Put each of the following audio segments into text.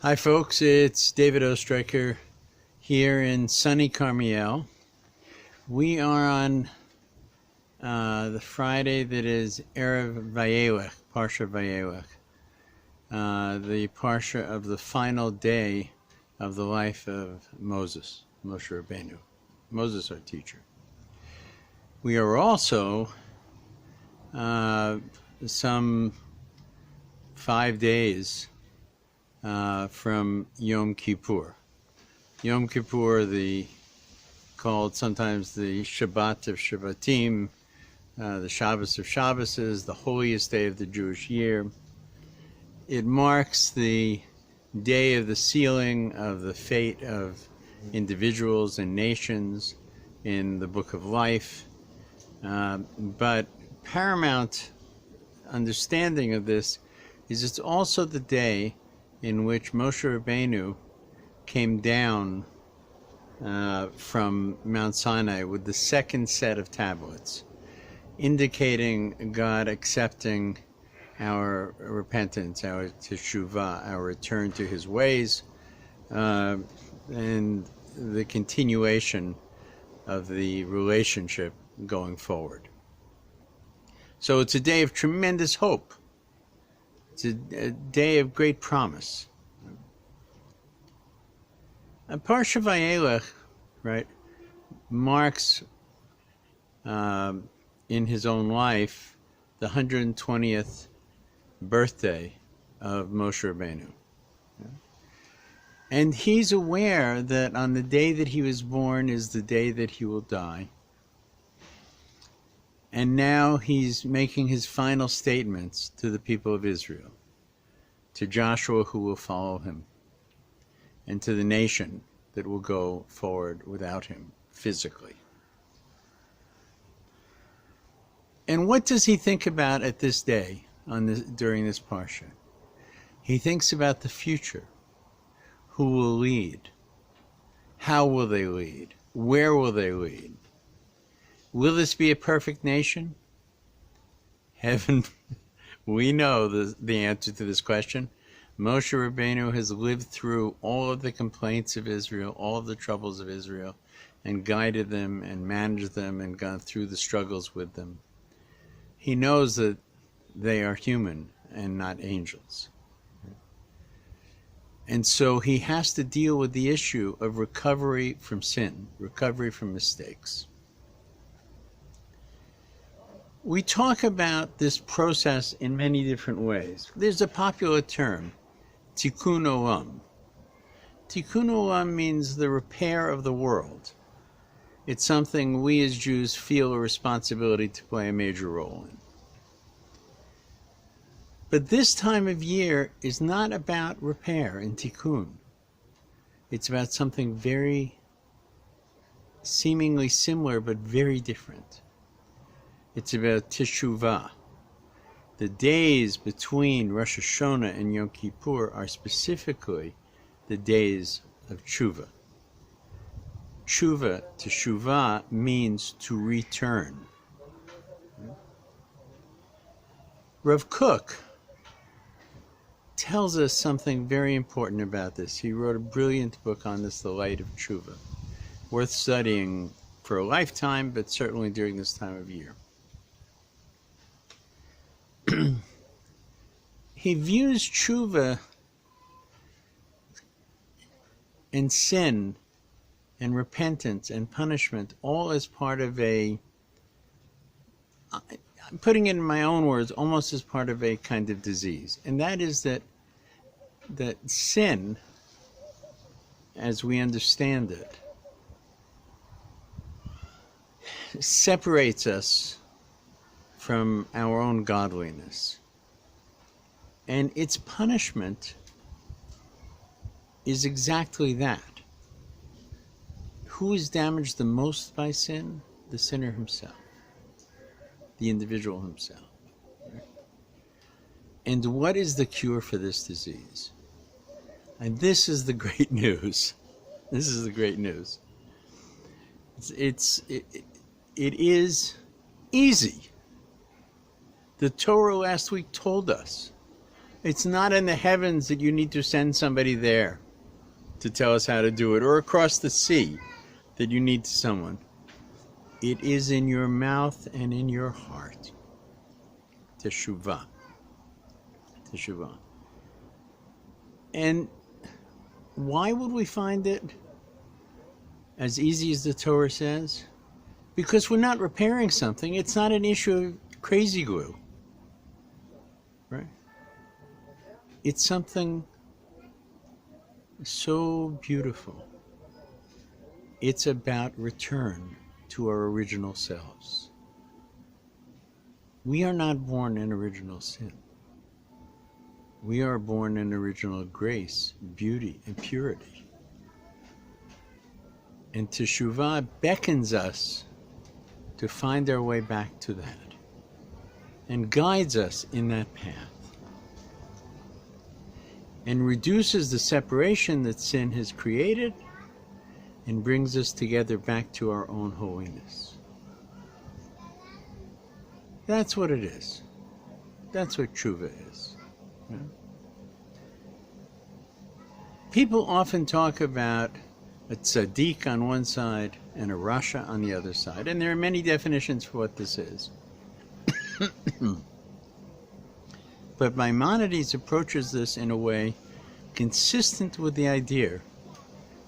Hi folks, it's David Ostriker here in sunny Karmiel. We are on the Friday that is Erev Vayelech, Parsha Vayelech, the Parsha of the final day of the life of Moshe Rabbeinu, Moses our teacher. We are also some 5 days from Yom Kippur. Yom Kippur, called sometimes the Shabbat of Shabbatim, the Shabbos of Shabboses, the holiest day of the Jewish year. It marks the day of the sealing of the fate of individuals and nations in the Book of Life. But paramount understanding of this is it's also the day in which Moshe Rabbeinu came down from Mount Sinai with the second set of tablets, indicating God accepting our repentance, our teshuvah, our return to His ways, and the continuation of the relationship going forward. So it's a day of tremendous hope. It's a day of great promise. Parsha Vayelech, right, marks in his own life the 120th birthday of Moshe Rabbeinu. And he's aware that on the day that he was born is the day that he will die. And now he's making his final statements to the people of Israel, to Joshua who will follow him, and to the nation that will go forward without him physically. And what does he think about at this day, during this Parsha? He thinks about the future. Who will lead? How will they lead? Where will they lead? Will this be a perfect nation? Heaven, we know the answer to this question. Moshe Rabbeinu has lived through all of the complaints of Israel, all of the troubles of Israel, and guided them and managed them and gone through the struggles with them. He knows that they are human and not angels. And so he has to deal with the issue of recovery from sin, recovery from mistakes. We talk about this process in many different ways. There's a popular term, Tikkun Olam. Tikkun Olam means the repair of the world. It's something we as Jews feel a responsibility to play a major role in. But this time of year is not about repair and tikkun. It's about something very seemingly similar but very different. It's about teshuvah. The days between Rosh Hashanah and Yom Kippur are specifically the days of tshuva. Tshuva, teshuvah, means to return. Rav Kook tells us something very important about this. He wrote a brilliant book on this, The Light of Tshuva, worth studying for a lifetime, but certainly during this time of year. He views tshuva and sin and repentance and punishment all as part of I'm putting it in my own words, almost as part of a kind of disease. And that is that sin, as we understand it, separates us from our own godliness. And its punishment is exactly that. Who is damaged the most by sin? The sinner himself, the individual himself. Right? And what is the cure for this disease? And this is the great news. This is the great news. It is easy. The Torah last week told us It's not in the heavens that you need to send somebody there to tell us how to do it, or across the sea that you need someone. It is in your mouth and in your heart. Teshuvah. Teshuvah. And why would we find it as easy as the Torah says? Because we're not repairing something. It's not an issue of crazy glue. Right? It's something so beautiful. It's about return to our original selves. We are not born in original sin. We are born in original grace, beauty, and purity. And Teshuvah beckons us to find our way back to that and guides us in that path and reduces the separation that sin has created and brings us together back to our own holiness. That's what it is. That's what Teshuvah is. Yeah? People often talk about a tzaddik on one side and a rasha on the other side, and there are many definitions for what this is. But Maimonides approaches this in a way consistent with the idea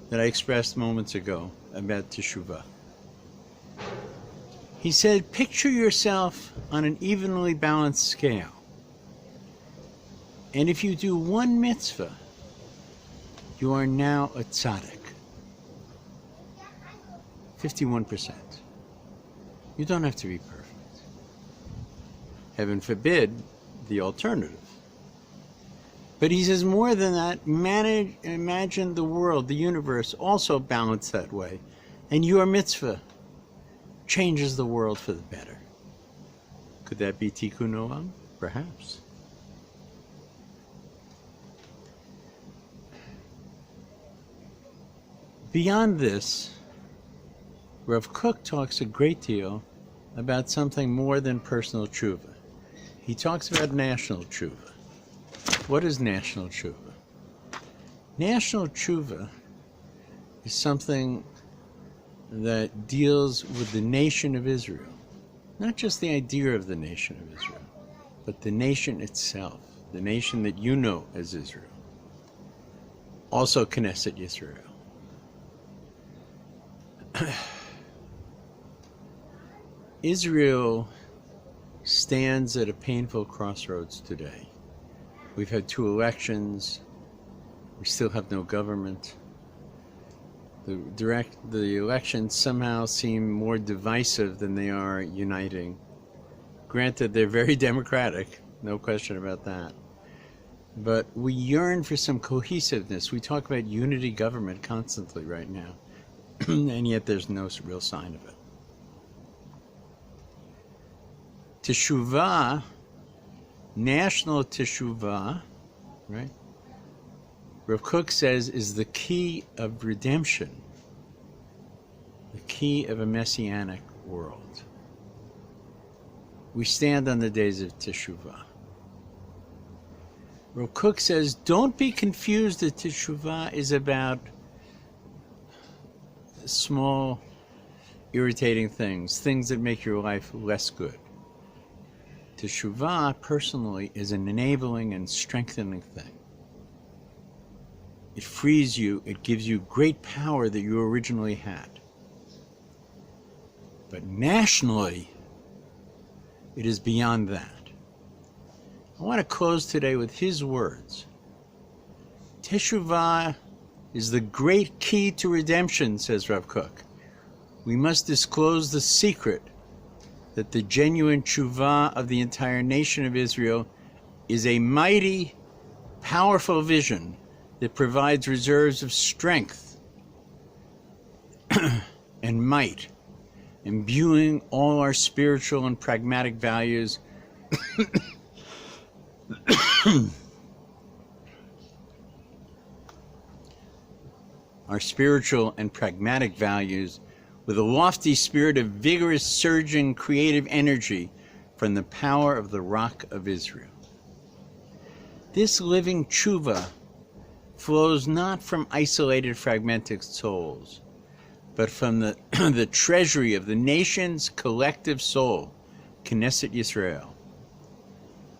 that I expressed moments ago about Teshuvah. He said, picture yourself on an evenly balanced scale. And if you do one mitzvah, you are now a tzaddik. 51%. You don't have to be perfect. Heaven forbid the alternative. But he says more than that, imagine the world, the universe, also balanced that way. And your mitzvah changes the world for the better. Could that be Tikkun Olam? Perhaps. Beyond this, Rav Kook talks a great deal about something more than personal tshuva. He talks about national tshuva. What is national tshuva? National tshuva is something that deals with the nation of Israel. Not just the idea of the nation of Israel, but the nation itself, the nation that you know as Israel. Also Knesset Yisrael. Israel stands at a painful crossroads today. We've had 2 elections. We still have no government. The elections somehow seem more divisive than they are uniting. Granted, they're very democratic, no question about that. But we yearn for some cohesiveness. We talk about unity government constantly right now, and yet there's no real sign of it. Teshuvah, national teshuvah, right? Rav Kook says is the key of redemption, the key of a messianic world. We stand on the days of Teshuvah. Rav Kook says, don't be confused that Teshuvah is about small, irritating things that make your life less good. Teshuvah, personally, is an enabling and strengthening thing. It frees you, it gives you great power that you originally had. But nationally, it is beyond that. I want to close today with his words. Teshuvah is the great key to redemption, says Rav Kook. We must disclose the secret that the genuine teshuvah of the entire nation of Israel is a mighty, powerful vision that provides reserves of strength and might, imbuing all our spiritual and pragmatic values with a lofty spirit of vigorous, surging, creative energy from the power of the Rock of Israel. This living tshuva flows not from isolated fragmented souls, but from the, the treasury of the nation's collective soul, Knesset Yisrael.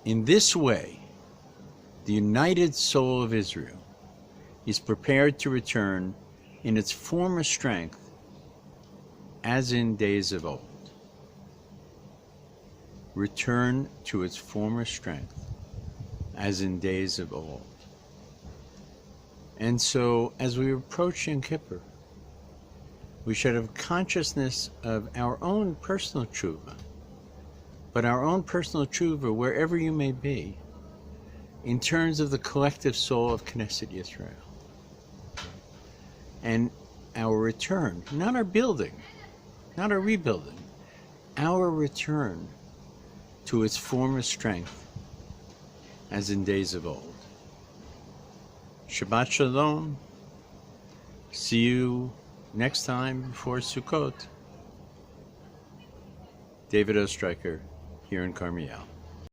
In this way, the united soul of Israel is prepared to return in its former strength as in days of old. Return to its former strength as in days of old. And so, as we approach Yom Kippur, we should have consciousness of our own personal tshuva, but our own personal tshuva, wherever you may be, in terms of the collective soul of Knesset Yisrael. And our return, not our building, not our rebuilding, our return to its former strength as in days of old. Shabbat Shalom. See you next time before Sukkot. David Ostriker here in Karmiel.